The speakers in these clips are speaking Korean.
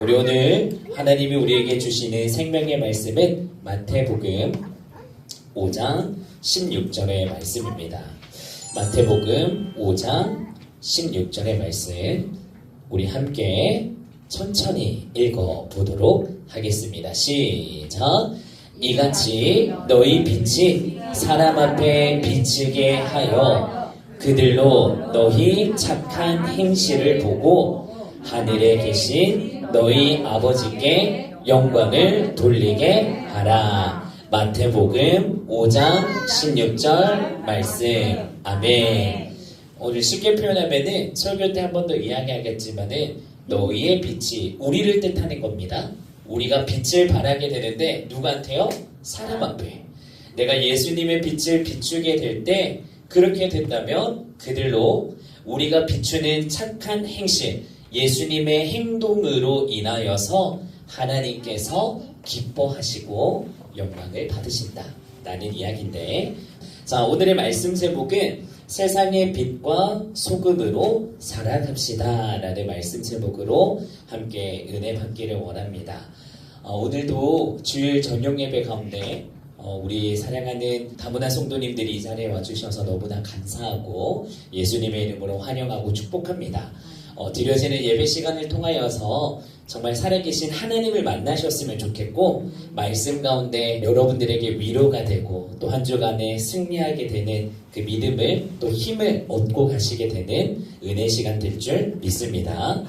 우리 오늘 하나님이 우리에게 주시는 생명의 말씀은 마태복음 5장 16절의 말씀입니다. 마태복음 5장 16절의 말씀 우리 함께 천천히 읽어보도록 하겠습니다. 시작! 이같이 너희 빛이 사람 앞에 비치게 하여 그들로 너희 착한 행실을 보고 하늘에 계신 너희 아버지께 영광을 돌리게 하라. 마태복음 5장 16절 말씀. 아멘. 오늘 쉽게 표현하면은 설교 때 한 번 더 이야기하겠지만은 너희의 빛이 우리를 뜻하는 겁니다. 우리가 빛을 발하게 되는데 누구한테요? 사람 앞에. 내가 예수님의 빛을 비추게 될 때 그렇게 된다면 그들로 우리가 비추는 착한 행실, 예수님의 행동으로 인하여서 하나님께서 기뻐하시고 영광을 받으신다 라는 이야기인데, 자, 오늘의 말씀 제목은 세상의 빛과 소금으로 살아갑시다 라는 말씀 제목으로 함께 은혜 받기를 원합니다. 오늘도 주일 저녁 예배 가운데 우리 사랑하는 다문화 성도님들이 이 자리에 와주셔서 너무나 감사하고 예수님의 이름으로 환영하고 축복합니다. 드려지는 예배 시간을 통하여서 정말 살아계신 하나님을 만나셨으면 좋겠고, 말씀 가운데 여러분들에게 위로가 되고 또 한 주간에 승리하게 되는 그 믿음을 또 힘을 얻고 가시게 되는 은혜 시간 될 줄 믿습니다.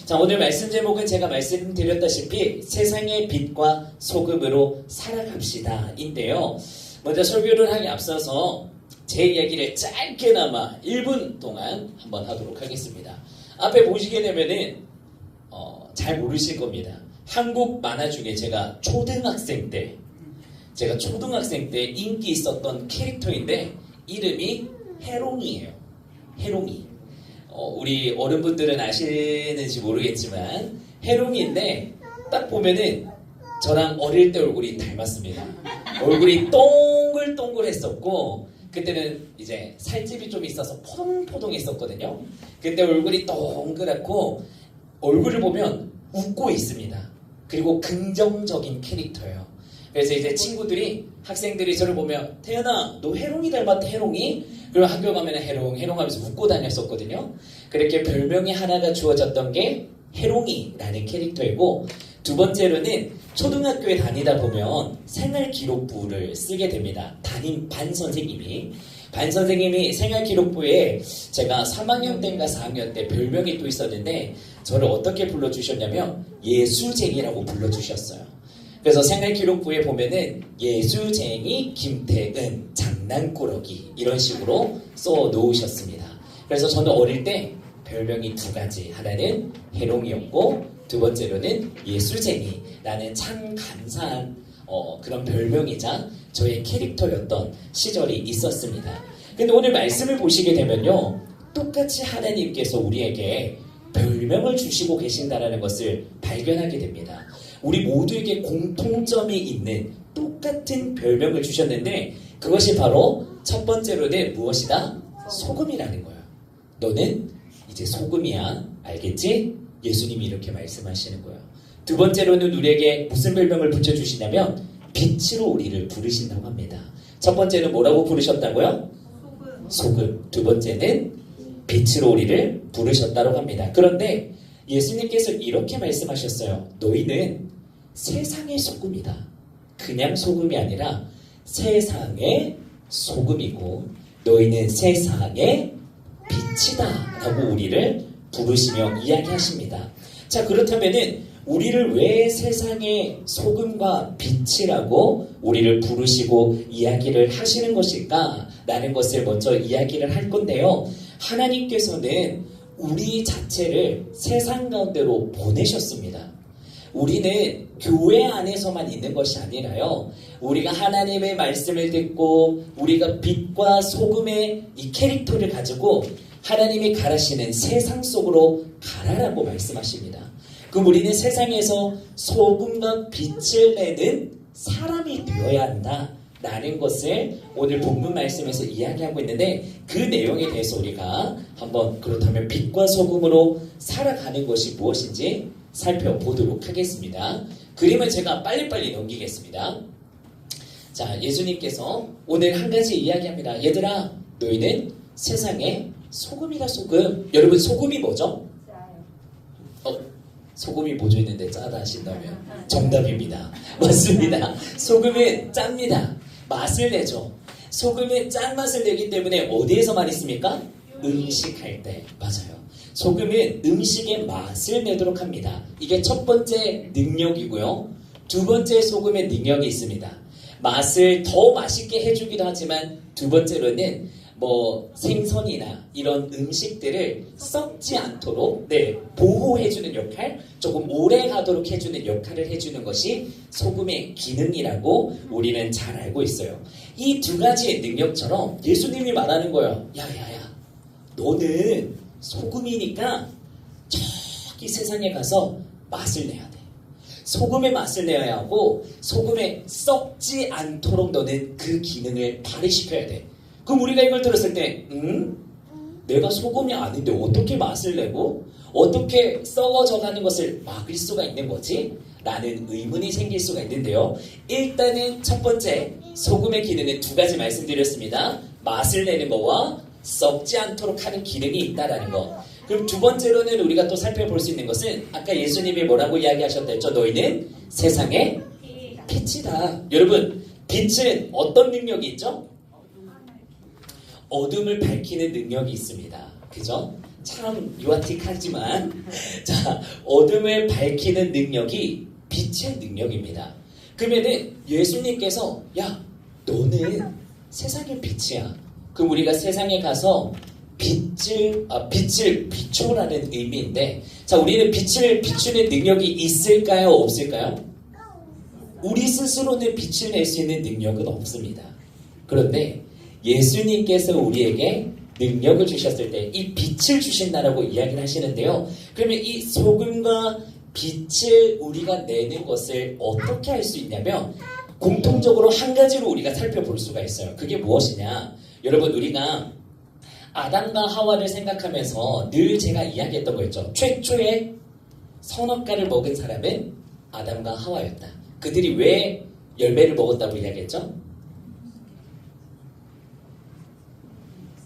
자, 오늘 말씀 제목은 제가 말씀드렸다시피 세상의 빛과 소금으로 살아갑시다 인데요. 먼저 설교를 하기 앞서서 제 이야기를 짧게나마 1분 동안 한번 하도록 하겠습니다. 앞에 보시게 되면은 잘 모르실 겁니다. 한국 만화 중에 제가 초등학생 때 인기 있었던 캐릭터인데 이름이 해롱이에요. 해롱이. 우리 어른분들은 아시는지 모르겠지만 해롱이인데 딱 보면은 저랑 어릴 때 얼굴이 닮았습니다. 얼굴이 동글동글했었고 그때는 이제 살집이 좀 있어서 포동포동했었거든요. 그때 얼굴이 동그랗고 얼굴을 보면 웃고 있습니다. 그리고 긍정적인 캐릭터예요. 그래서 이제 친구들이, 학생들이 저를 보면 태연아 너 해롱이 닮았다 해롱이? 그리고 학교 가면 해롱 하면서 웃고 다녔었거든요. 그렇게 별명이 하나가 주어졌던 게 해롱이라는 캐릭터이고, 두 번째로는 초등학교에 다니다 보면 생활기록부를 쓰게 됩니다. 담임 반 선생님이 생활기록부에 제가 3학년 때인가 4학년 때 별명이 또 있었는데 저를 어떻게 불러주셨냐면 예수쟁이라고 불러주셨어요. 그래서 생활기록부에 보면은 예수쟁이 김태은 장난꾸러기 이런 식으로 써 놓으셨습니다. 그래서 저는 어릴 때 별명이 두 가지, 하나는 해롱이었고 두 번째로는 예수쟁이라는 참 감사한 그런 별명이자 저의 캐릭터였던 시절이 있었습니다. 근데 오늘 말씀을 보시게 되면요, 똑같이 하나님께서 우리에게 별명을 주시고 계신다는 것을 발견하게 됩니다. 우리 모두에게 공통점이 있는 똑같은 별명을 주셨는데 그것이 바로 첫 번째로는 무엇이다? 소금이라는 거예요. 너는 이제 소금이야. 알겠지? 예수님이 이렇게 말씀하시는 거예요. 두 번째로는 우리에게 무슨 별명을 붙여주시냐면 빛으로 우리를 부르신다고 합니다. 첫 번째는 뭐라고 부르셨다고요? 소금. 두 번째는 빛으로 우리를 부르셨다고 합니다. 그런데 예수님께서 이렇게 말씀하셨어요. 너희는 세상의 소금이다. 그냥 소금이 아니라 세상의 소금이고 너희는 세상의 빛이다 라고 우리를 부르시며 이야기하십니다. 자, 그렇다면은 우리를 왜 세상의 소금과 빛이라고 우리를 부르시고 이야기를 하시는 것일까? 라는 것을 먼저 이야기를 할 건데요. 하나님께서는 우리 자체를 세상 가운데로 보내셨습니다. 우리는 교회 안에서만 있는 것이 아니라요, 우리가 하나님의 말씀을 듣고 우리가 빛과 소금의 이 캐릭터를 가지고 하나님이 가라시는 세상 속으로 가라라고 말씀하십니다. 그럼 우리는 세상에서 소금과 빛을 내는 사람이 되어야 한다 라는 것을 오늘 본문 말씀에서 이야기하고 있는데, 그 내용에 대해서 우리가 한번 그렇다면 빛과 소금으로 살아가는 것이 무엇인지 살펴보도록 하겠습니다. 그림을 제가 빨리빨리 넘기겠습니다. 자, 예수님께서 오늘 한 가지 이야기합니다. 얘들아, 너희는 세상의 소금이다, 소금. 여러분, 소금이 뭐죠? 소금이 뭐죠 했는데 짜다 하신다면 정답입니다. 맞습니다. 소금은 짭니다. 맛을 내죠. 소금은 짠맛을 내기 때문에 어디에서 많이 씁니까? 음식할 때. 맞아요. 소금은 음식의 맛을 내도록 합니다. 이게 첫 번째 능력이고요. 두 번째 소금의 능력이 있습니다. 맛을 더 맛있게 해주기도 하지만 두 번째로는 생선이나 이런 음식들을 썩지 않도록 보호해주는 역할, 조금 오래 가도록 해주는 역할을 해주는 것이 소금의 기능이라고 우리는 잘 알고 있어요. 이 두 가지의 능력처럼 예수님이 말하는 거예요. 야야야, 너는 소금이니까 저기 세상에 가서 맛을 내야 돼. 소금의 맛을 내야 하고 소금에 썩지 않도록 너는 그 기능을 발휘시켜야 돼. 그럼 우리가 이걸 들었을 때 내가 소금이 아닌데 어떻게 맛을 내고 어떻게 썩어져 가는 것을 막을 수가 있는 거지? 라는 의문이 생길 수가 있는데요. 일단은 첫 번째 소금의 기능은 두 가지 말씀드렸습니다. 맛을 내는 거와 썩지 않도록 하는 기능이 있다라는 거. 그럼 두 번째로는 우리가 또 살펴볼 수 있는 것은 아까 예수님이 뭐라고 이야기하셨다 했죠? 너희는 세상의 빛이다. 여러분, 빛은 어떤 능력이 있죠? 어둠을 밝히는 능력이 있습니다. 그죠? 참 유아틱하지만 자, 어둠을 밝히는 능력이 빛의 능력입니다. 그러면은 예수님께서 야, 너는 세상의 빛이야. 그럼 우리가 세상에 가서 빛을 비춰라는 의미인데, 자, 우리는 빛을 비추는 능력이 있을까요? 없을까요? 우리 스스로는 빛을 낼 수 있는 능력은 없습니다. 그런데 예수님께서 우리에게 능력을 주셨을 때 이 빛을 주신다라고 이야기를 하시는데요. 그러면 이 소금과 빛을 우리가 내는 것을 어떻게 할 수 있냐면 공통적으로 한 가지로 우리가 살펴볼 수가 있어요. 그게 무엇이냐? 여러분, 우리가 아담과 하와를 생각하면서 늘 제가 이야기했던 거였죠. 최초의 선악과를 먹은 사람은 아담과 하와였다. 그들이 왜 열매를 먹었다고 이야기했죠?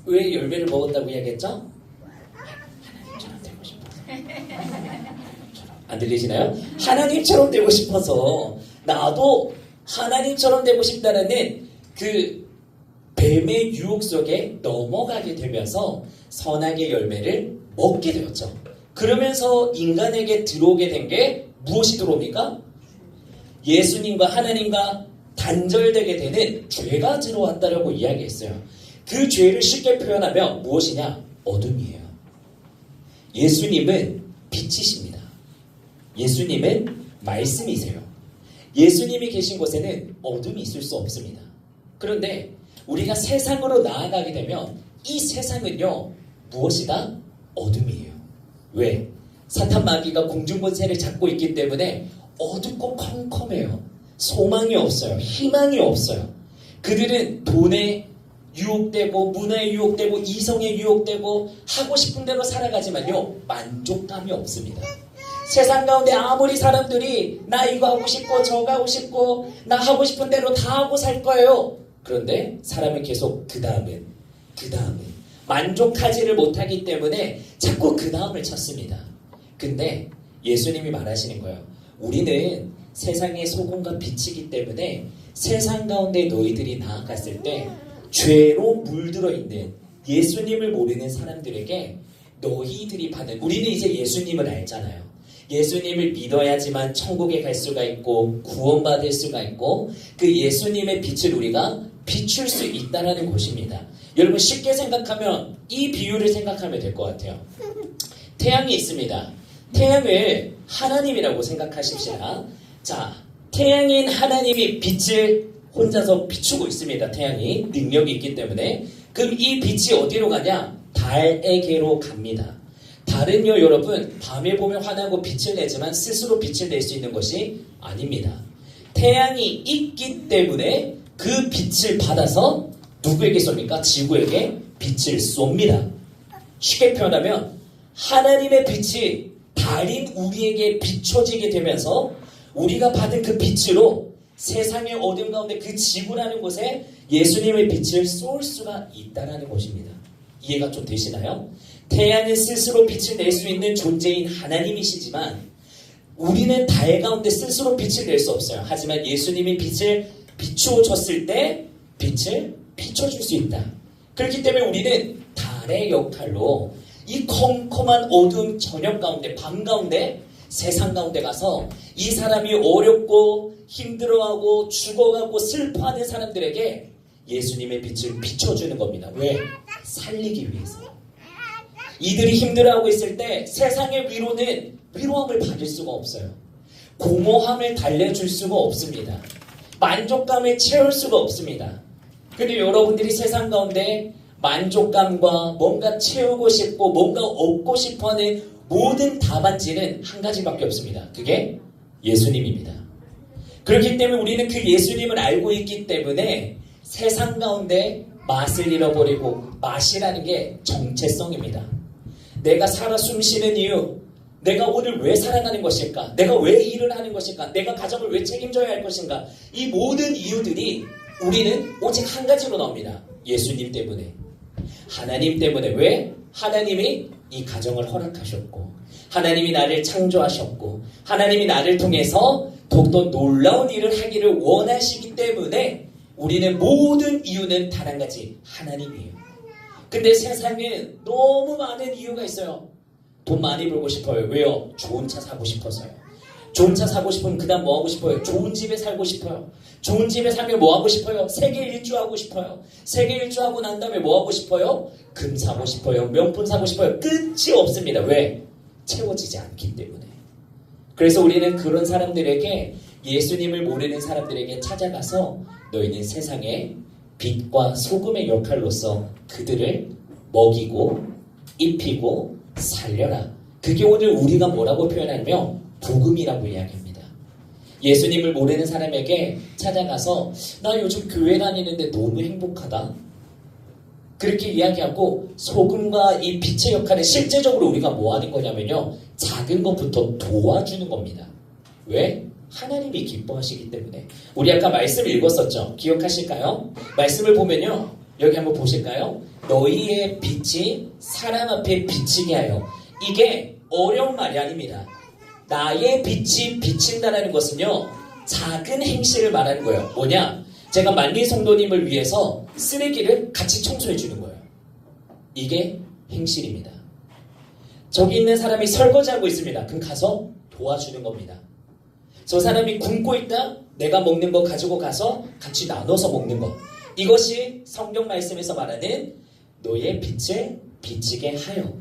왜 열매를 먹었다고 이야기했죠? 하나님처럼 되고 싶어서. 안 들리시나요? 하나님처럼 되고 싶어서, 나도 하나님처럼 되고 싶다는 그 뱀의 유혹 속에 넘어가게 되면서 선악의 열매를 먹게 되었죠. 그러면서 인간에게 들어오게 된 게 무엇이 들어옵니까? 예수님과 하나님과 단절되게 되는 죄가 들어왔다라고 이야기했어요. 그 죄를 쉽게 표현하면 무엇이냐? 어둠이에요. 예수님은 빛이십니다. 예수님은 말씀이세요. 예수님이 계신 곳에는 어둠이 있을 수 없습니다. 그런데 우리가 세상으로 나아가게 되면 이 세상은요, 무엇이다? 어둠이에요. 왜? 사탄 마귀가 공중권세를 잡고 있기 때문에 어둡고 컴컴해요. 소망이 없어요. 희망이 없어요. 그들은 돈에 유혹되고 문화에 유혹되고 이성에 유혹되고 하고 싶은 대로 살아가지만요, 만족감이 없습니다. 세상 가운데 아무리 사람들이 나 이거 하고 싶고 저거 하고 싶고 나 하고 싶은 대로 다 하고 살 거예요. 그런데 사람은 계속 그 다음은 만족하지를 못하기 때문에 자꾸 그 다음을 찾습니다. 근데 예수님이 말하시는 거예요. 우리는 세상의 소금과 빛이기 때문에 세상 가운데 너희들이 나아갔을 때 죄로 물들어 있는 예수님을 모르는 사람들에게 너희들이 받은, 우리는 이제 예수님을 알잖아요. 예수님을 믿어야지만 천국에 갈 수가 있고 구원받을 수가 있고 그 예수님의 빛을 우리가 비출 수 있다는 곳입니다. 여러분, 쉽게 생각하면 이 비유를 생각하면 될 것 같아요. 태양이 있습니다. 태양을 하나님이라고 생각하십시다. 자, 태양인 하나님이 빛을 혼자서 비추고 있습니다. 태양이 능력이 있기 때문에. 그럼 이 빛이 어디로 가냐? 달에게로 갑니다. 달은요, 여러분, 밤에 보면 환하고 빛을 내지만 스스로 빛을 낼 수 있는 것이 아닙니다. 태양이 있기 때문에 그 빛을 받아서 누구에게 쏩니까? 지구에게 빛을 쏩니다. 쉽게 표현하면 하나님의 빛이 달인 우리에게 비춰지게 되면서 우리가 받은 그 빛으로 세상의 어둠 가운데 그 지구라는 곳에 예수님의 빛을 쏠 수가 있다는 것입니다. 이해가 좀 되시나요? 태양은 스스로 빛을 낼 수 있는 존재인 하나님이시지만 우리는 달 가운데 스스로 빛을 낼 수 없어요. 하지만 예수님이 빛을 비추어 줬을 때 빛을 비춰줄 수 있다. 그렇기 때문에 우리는 달의 역할로 이 컴컴한 어두운 저녁 가운데, 밤 가운데, 세상 가운데 가서 이 사람이 어렵고 힘들어하고 죽어가고 슬퍼하는 사람들에게 예수님의 빛을 비춰주는 겁니다. 왜? 살리기 위해서. 이들이 힘들어하고 있을 때 세상의 위로는 위로함을 받을 수가 없어요. 공허함을 달래줄 수가 없습니다. 만족감을 채울 수가 없습니다. 근데 여러분들이 세상 가운데 만족감과 뭔가 채우고 싶고 뭔가 얻고 싶어하는 모든 답안지는 한 가지밖에 없습니다. 그게 예수님입니다. 그렇기 때문에 우리는 그 예수님을 알고 있기 때문에 세상 가운데 맛을 잃어버리고 맛이라는 게 정체성입니다. 내가 살아 숨쉬는 이유, 내가 오늘 왜 살아가는 것일까? 내가 왜 일을 하는 것일까? 내가 가정을 왜 책임져야 할 것인가? 이 모든 이유들이 우리는 오직 한 가지로 나옵니다. 예수님 때문에. 하나님 때문에. 왜? 하나님이 이 가정을 허락하셨고 하나님이 나를 창조하셨고 하나님이 나를 통해서 더욱더 놀라운 일을 하기를 원하시기 때문에 우리는 모든 이유는 단 한 가지, 하나님이에요. 근데 세상에 너무 많은 이유가 있어요. 돈 많이 벌고 싶어요. 왜요? 좋은 차 사고 싶어서요. 좋은 차 사고 싶으면 그 다음 뭐 하고 싶어요? 좋은 집에 살고 싶어요. 좋은 집에 살면 뭐 하고 싶어요? 세계 일주하고 싶어요. 세계 일주하고 난 다음에 뭐 하고 싶어요? 금 사고 싶어요. 명품 사고 싶어요. 끝이 없습니다. 왜? 채워지지 않기 때문에. 그래서 우리는 그런 사람들에게, 예수님을 모르는 사람들에게 찾아가서 너희는 세상의 빛과 소금의 역할로서 그들을 먹이고 입히고 살려라. 그게 오늘 우리가 뭐라고 표현하냐면 복음이라고 이야기합니다. 예수님을 모르는 사람에게 찾아가서 나 요즘 교회 다니는데 너무 행복하다. 그렇게 이야기하고 소금과 이 빛의 역할은 실제적으로 우리가 뭐 하는 거냐면요. 작은 것부터 도와주는 겁니다. 왜? 하나님이 기뻐하시기 때문에. 우리 아까 말씀 읽었었죠? 기억하실까요? 말씀을 보면요. 여기 한번 보실까요? 너희의 빛이 사람 앞에 비치게 하여. 이게 어려운 말이 아닙니다. 나의 빛이 비친다는 것은요. 작은 행실을 말하는 거예요. 뭐냐? 제가 만리 성도님을 위해서 쓰레기를 같이 청소해 주는 거예요. 이게 행실입니다. 저기 있는 사람이 설거지하고 있습니다. 그럼 가서 도와주는 겁니다. 저 사람이 굶고 있다? 내가 먹는 거 가지고 가서 같이 나눠서 먹는 것. 이것이 성경 말씀에서 말하는 너의 빛을 비치게 하여.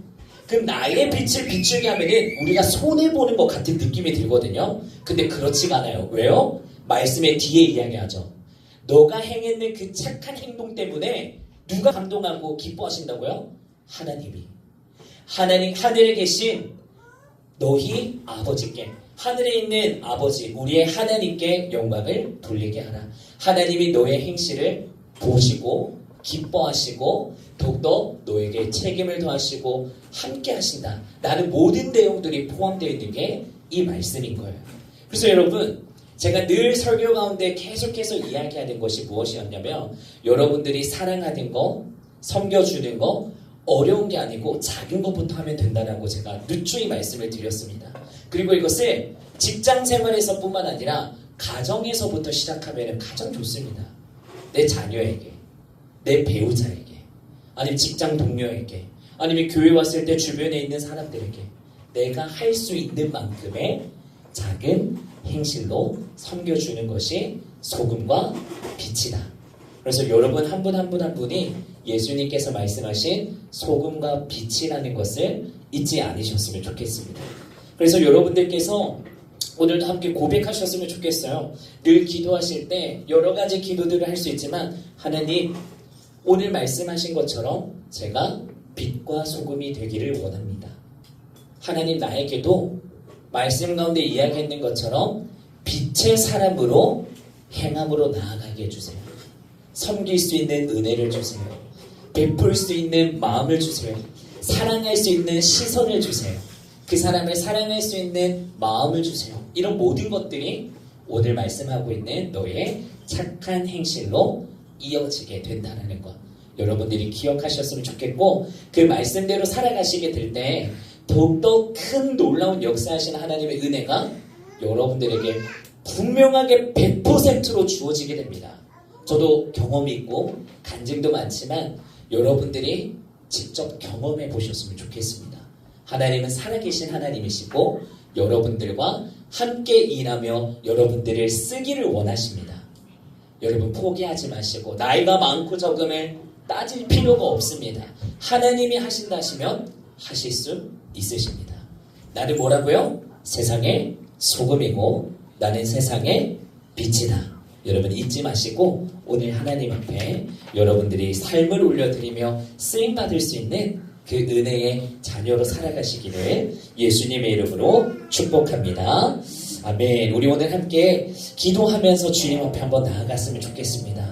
그럼 나의 빛을 비추게 하면은 우리가 손해보는 것 같은 느낌이 들거든요. 근데 그렇지가 않아요. 왜요? 말씀의 뒤에 이야기하죠. 너가 행했는 그 착한 행동 때문에 누가 감동하고 기뻐하신다고요? 하나님이. 하나님, 하늘에 계신 너희 아버지께, 하늘에 있는 아버지, 우리의 하나님께 영광을 돌리게 하라. 하나님이 너의 행실을 보시고 기뻐하시고 더욱더 너에게 책임을 더하시고 함께 하신다. 라는 모든 내용들이 포함되어 있는 게 이 말씀인 거예요. 그래서 여러분, 제가 늘 설교 가운데 계속해서 이야기하는 것이 무엇이었냐면, 여러분들이 사랑하는 거, 섬겨주는 거 어려운 게 아니고 작은 것부터 하면 된다라고 제가 누추이 말씀을 드렸습니다. 그리고 이것을 직장 생활에서 뿐만 아니라 가정에서부터 시작하면 가장 좋습니다. 내 자녀에게, 내 배우자에게, 아니면 직장 동료에게, 아니면 교회 왔을 때 주변에 있는 사람들에게 내가 할 수 있는 만큼의 작은 행실로 섬겨주는 것이 소금과 빛이다. 그래서 여러분 한 분 한 분 한 분이 예수님께서 말씀하신 소금과 빛이라는 것을 잊지 않으셨으면 좋겠습니다. 그래서 여러분들께서 오늘도 함께 고백하셨으면 좋겠어요. 늘 기도하실 때 여러 가지 기도들을 할 수 있지만, 하나님, 오늘 말씀하신 것처럼 제가 빛과 소금이 되기를 원합니다. 하나님, 나에게도 말씀 가운데 이야기했는 것처럼 빛의 사람으로 행함으로 나아가게 해주세요. 섬길 수 있는 은혜를 주세요. 베풀 수 있는 마음을 주세요. 사랑할 수 있는 시선을 주세요. 그 사람을 사랑할 수 있는 마음을 주세요. 이런 모든 것들이 오늘 말씀하고 있는 너의 착한 행실로 이어지게 된다는 것. 여러분들이 기억하셨으면 좋겠고, 그 말씀대로 살아가시게 될 때 더욱더 큰 놀라운 역사하시는 하나님의 은혜가 여러분들에게 분명하게 100%로 주어지게 됩니다. 저도 경험이 있고 간증도 많지만 여러분들이 직접 경험해 보셨으면 좋겠습니다. 하나님은 살아계신 하나님이시고 여러분들과 함께 일하며 여러분들을 쓰기를 원하십니다. 여러분 포기하지 마시고 나이가 많고 적음을 따질 필요가 없습니다. 하나님이 하신다 하시면 하실 수 있으십니다. 나는 뭐라고요? 세상의 소금이고 나는 세상의 빛이다. 여러분 잊지 마시고 오늘 하나님 앞에 여러분들이 삶을 올려드리며 쓰임받을 수 있는 그 은혜의 자녀로 살아가시기를 예수님의 이름으로 축복합니다. 아멘. 우리 오늘 함께 기도하면서 주님 앞에 한번 나아갔으면 좋겠습니다.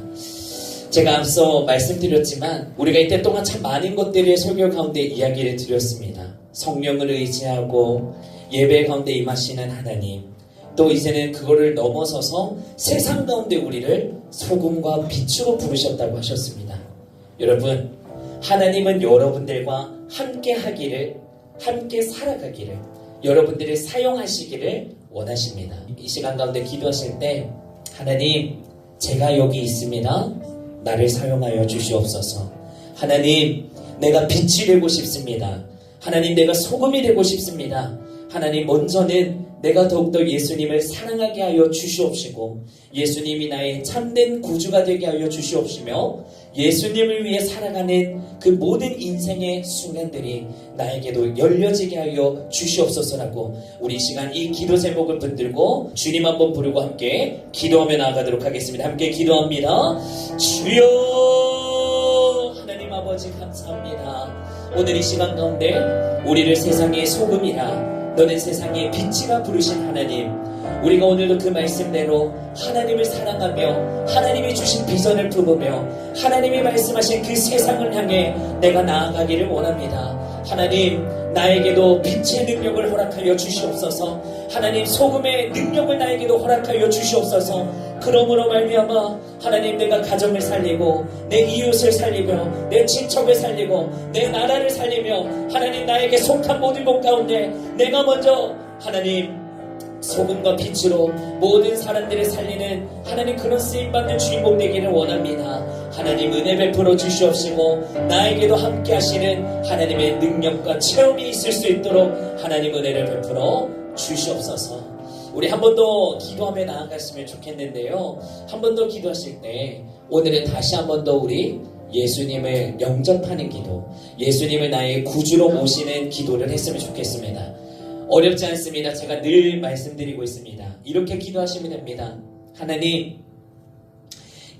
제가 앞서 말씀드렸지만 우리가 이때 동안 참 많은 것들을 설교 가운데 이야기를 드렸습니다. 성령을 의지하고 예배 가운데 임하시는 하나님, 또 이제는 그거를 넘어서서 세상 가운데 우리를 소금과 빛으로 부르셨다고 하셨습니다. 여러분, 하나님은 여러분들과 함께 하기를, 함께 살아가기를, 여러분들을 사용하시기를 원하십니다. 이 시간 가운데 기도하실 때 하나님, 제가 여기 있습니다. 나를 사용하여 주시옵소서. 하나님, 내가 빛이 되고 싶습니다. 하나님, 내가 소금이 되고 싶습니다. 하나님, 먼저는 내가 더욱더 예수님을 사랑하게 하여 주시옵시고 예수님이 나의 참된 구주가 되게 하여 주시옵시며 예수님을 위해 살아가는 그 모든 인생의 순간들이 나에게도 열려지게 하여 주시옵소서라고 우리 시간 이 기도 제목을 붙들고 주님 한번 부르고 함께 기도하며 나아가도록 하겠습니다. 함께 기도합니다. 주여, 하나님 아버지 감사합니다. 오늘 이 시간 가운데 우리를 세상의 소금이라 너는 세상의 빛이라 부르신 하나님, 우리가 오늘도 그 말씀대로 하나님을 사랑하며 하나님이 주신 비전을 품으며 하나님이 말씀하신 그 세상을 향해 내가 나아가기를 원합니다. 하나님, 나에게도 빛의 능력을 허락하여 주시옵소서. 하나님, 소금의 능력을 나에게도 허락하여 주시옵소서. 그러므로 말미암아 하나님, 내가 가정을 살리고 내 이웃을 살리며 내 친척을 살리고 내 나라를 살리며 하나님, 나에게 속한 모든 것 가운데 내가 먼저 하나님 소금과 빛으로 모든 사람들을 살리는 하나님 그런 쓰임받는 주인공 되기를 원합니다. 하나님, 은혜 베풀어 주시옵시고 나에게도 함께 하시는 하나님의 능력과 체험이 있을 수 있도록 하나님 은혜를 베풀어 주시옵소서. 우리 한 번 더 기도하며 나아갔으면 좋겠는데요, 한 번 더 기도하실 때 오늘은 다시 한 번 더 우리 예수님을 영접하는 기도, 예수님을 나의 구주로 모시는 기도를 했으면 좋겠습니다. 어렵지 않습니다. 제가 늘 말씀드리고 있습니다. 이렇게 기도하시면 됩니다. 하나님,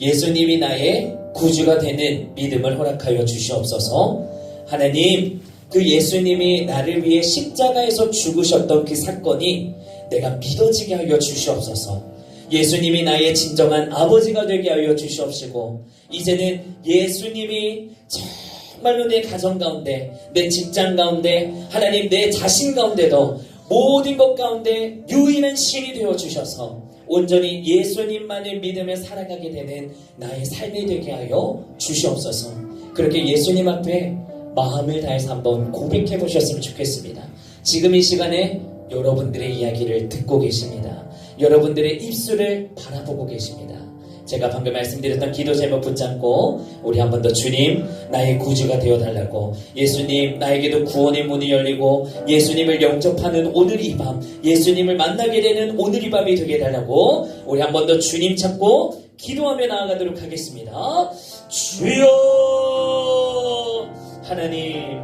예수님이 나의 구주가 되는 믿음을 허락하여 주시옵소서. 하나님, 그 예수님이 나를 위해 십자가에서 죽으셨던 그 사건이 내가 믿어지게 하여 주시옵소서. 예수님이 나의 진정한 아버지가 되게 하여 주시옵시고 이제는 예수님이 정말로 내 가정 가운데, 내 직장 가운데, 하나님 내 자신 가운데도 모든 것 가운데 유일한 신이 되어 주셔서 온전히 예수님만을 믿으며 살아가게 되는 나의 삶이 되게 하여 주시옵소서. 그렇게 예수님 앞에 마음을 다해서 한번 고백해 보셨으면 좋겠습니다. 지금 이 시간에 여러분들의 이야기를 듣고 계십니다. 여러분들의 입술을 바라보고 계십니다. 제가 방금 말씀드렸던 기도 제목 붙잡고 우리 한 번 더 주님, 나의 구주가 되어달라고, 예수님, 나에게도 구원의 문이 열리고 예수님을 영접하는 오늘 이 밤, 예수님을 만나게 되는 오늘 이 밤이 되게 해달라고 우리 한 번 더 주님 찾고 기도하며 나아가도록 하겠습니다. 주여, 하나님,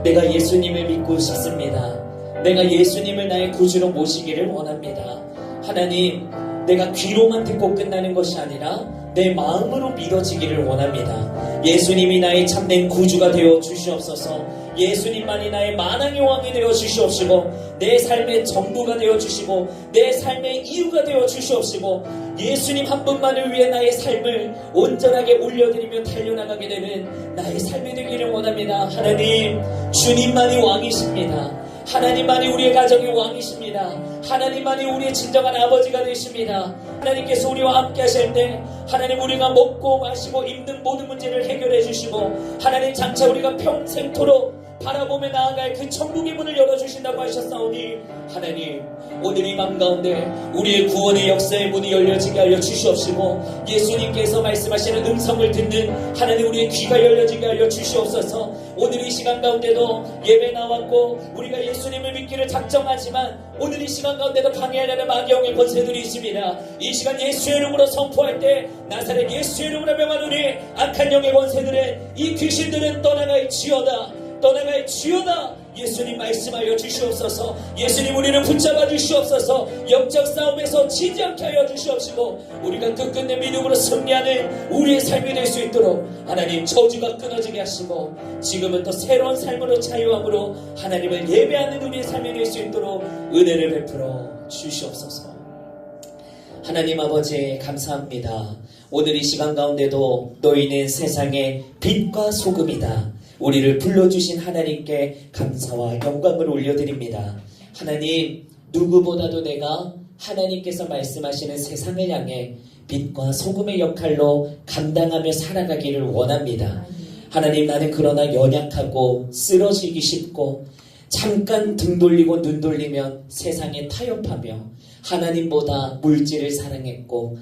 내가 예수님을 믿고 싶습니다. 내가 예수님을 나의 구주로 모시기를 원합니다. 하나님, 내가 귀로만 듣고 끝나는 것이 아니라 내 마음으로 믿어지기를 원합니다. 예수님이 나의 참된 구주가 되어 주시옵소서. 예수님만이 나의 만왕의 왕이 되어 주시옵시고 내 삶의 전부가 되어 주시고 내 삶의 이유가 되어 주시옵시고 예수님 한 분만을 위해 나의 삶을 온전하게 올려드리며 달려나가게 되는 나의 삶이 되기를 원합니다. 하나님, 주님만이 왕이십니다. 하나님만이 우리의 가정의 왕이십니다. 하나님만이 우리의 진정한 아버지가 되십니다. 하나님께서 우리와 함께 하실 때 하나님 우리가 먹고 마시고 입는 모든 문제를 해결해 주시고 하나님 장차 우리가 평생토록 바라보며 나아갈 그 천국의 문을 열어주신다고 하셨사오니 하나님 오늘 이 밤 가운데 우리의 구원의 역사의 문이 열려지게 하여 주시옵시고 예수님께서 말씀하시는 음성을 듣는 하나님 우리의 귀가 열려지게 하여 주시옵소서. 오늘 이 시간 가운데도 예배 나왔고 우리가 예수님을 믿기를 작정하지만 오늘 이 시간 가운데도 방해하려는 마귀영의 권세들이 있습니다. 이 시간 예수의 이름으로 선포할 때 나사렛 예수의 이름으로 명하노니 악한 영의 권세들은 이 귀신들은 떠나갈지어다 떠나갈지어다. 예수님 말씀하여 주시옵소서. 예수님 우리를 붙잡아 주시옵소서. 영적 싸움에서 지지 않게 하여 주시옵시고 우리가 끝끝내 믿음으로 승리하는 우리의 삶이 될 수 있도록 하나님 저주가 끊어지게 하시고 지금은 또 새로운 삶으로 자유함으로 하나님을 예배하는 우리의 삶이 될 수 있도록 은혜를 베풀어 주시옵소서. 하나님 아버지 감사합니다. 오늘 이 시간 가운데도 너희는 세상의 빛과 소금이다. 우리를 불러주신 하나님께 감사와 영광을 올려드립니다. 하나님 누구보다도 내가 하나님께서 말씀하시는 세상을 향해 빛과 소금의 역할로 감당하며 살아가기를 원합니다. 하나님 나는 그러나 연약하고 쓰러지기 쉽고 잠깐 등 돌리고 눈 돌리면 세상에 타협하며 하나님보다 물질을 사랑했고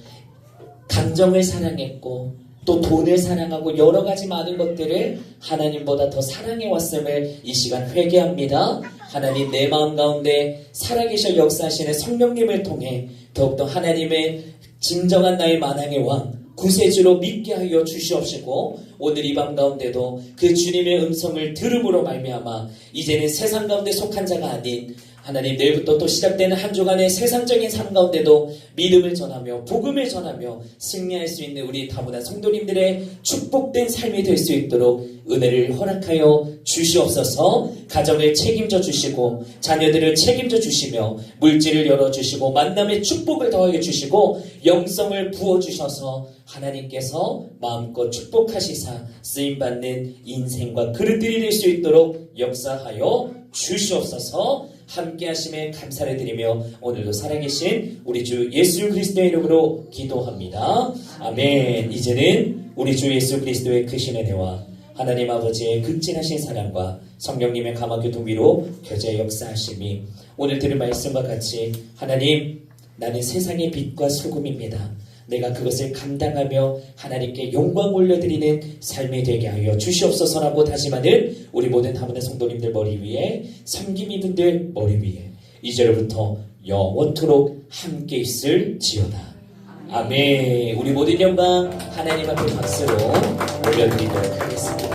감정을 사랑했고 또 돈을 사랑하고 여러 가지 많은 것들을 하나님보다 더 사랑해왔음을 이 시간 회개합니다. 하나님 내 마음 가운데 살아계셔 역사하시는 성령님을 통해 더욱더 하나님의 진정한 나의 만왕의 왕 구세주로 믿게 하여 주시옵시고 오늘 이 밤 가운데도 그 주님의 음성을 들음으로 말미암아 이제는 세상 가운데 속한 자가 아닌 하나님 내일부터 또 시작되는 한 주간의 세상적인 삶 가운데도 믿음을 전하며 복음을 전하며 승리할 수 있는 우리 다문화 성도님들의 축복된 삶이 될 수 있도록 은혜를 허락하여 주시옵소서. 가정을 책임져 주시고 자녀들을 책임져 주시며 물질을 열어주시고 만남의 축복을 더하여 주시고 영성을 부어주셔서 하나님께서 마음껏 축복하시사 쓰임받는 인생과 그릇들이 될 수 있도록 역사하여 주시옵소서. 함께 하심에 감사를 드리며 오늘도 살아계신 우리 주 예수 그리스도의 이름으로 기도합니다. 아멘. 이제는 우리 주 예수 그리스도의 크신 은혜와 하나님 아버지의 극진하신 사랑과 성령님의 감화교통 위로 교제 역사하심이 오늘 들은 말씀과 같이 하나님 나는 세상의 빛과 소금입니다. 내가 그것을 감당하며 하나님께 영광 올려드리는 삶이 되게 하여 주시옵소서라고 다짐하는 우리 모든 다문화 성도님들 머리 위에 섬김이분들 머리 위에 이제로부터 영원토록 함께 있을지어다. 아멘. 우리 모든 영광 하나님 앞에 박수로 올려드리도록 하겠습니다.